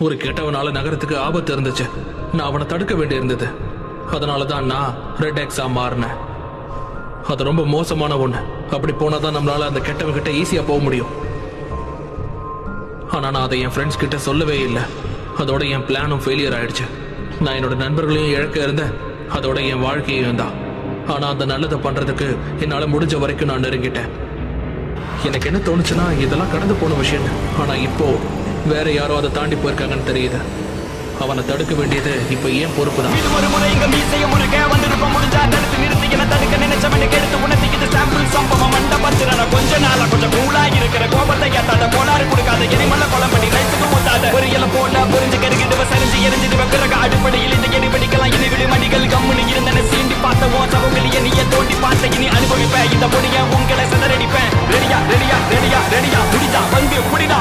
ஒரு கெட்டவனால நகரத்துக்கு ஆபத்து இருந்துச்சு. நான் அவனை தடுக்க வேண்டியிருந்தது. அதனாலதான் நான் ரெட் எக்ஸா மாறினேன். அது ரொம்ப மோசமான ஒண்ணு. அப்படி போனாதான் நம்மளால அந்த கெட்டவன் கிட்ட ஈஸியா போக முடியும். ஆனா நான் அதை என் ஃப்ரெண்ட்ஸ் கிட்ட சொல்லவே இல்லை. அதோட என் பிளானும் ஃபெயிலியர் ஆயிடுச்சு. நான் என்னோட நண்பர்களையும் இழக்க இருந்தேன், அதோட என் வாழ்க்கையும் தான். ஆனா அந்த நல்லதை பண்றதுக்கு என்னால முடிஞ்ச வரைக்கும் நான் நெருங்கிட்டேன். எனக்கு என்ன தோணுச்சுன்னா இதெல்லாம் கடந்து போன விஷயம். ஆனா இப்போ வேற யாரோ அதை தாண்டி போயிருக்காங்கன்னு தெரியுது. அவனை தடுக்க வேண்டியது இப்ப ஏன் பொறுப்பு தான். இது ஒரு முறை இங்க மீசைய முருக வந்திருப்ப முடிஞ்சா தடுத்து நிறுத்தி என்ன தடுக்க நினைச்சவனுக்கு எடுத்து உணர்த்தி இது சாம்பிள் சம்பவம் மண்டபத்தின கொஞ்ச நாளா கொஞ்சம் கூலா இருக்கிற கோபத்தை ஏத்தாத கோளாறு கொடுக்காத எரிமல்ல கொலம் பண்ணி லைஃபுக்கு ஊத்தாத ஒரு இல போல புரிஞ்சு கருகிட்டு சரிஞ்சு எரிஞ்சிடுவ பிறகு அடிப்படையில் இந்த எரிபடிக்கலாம் இனி விடு மணிகள் கம்முனு இருந்தன சீண்டி பார்த்த ஓ சவங்களிய நீய தோண்டி பார்த்த இனி அனுபவிப்பேன் இந்த பொடிய உங்களை சிதறடிப்பேன். ரெடியா ரெடியா ரெடியா ரெடியா முடிஞ்சா வந்து முடிடா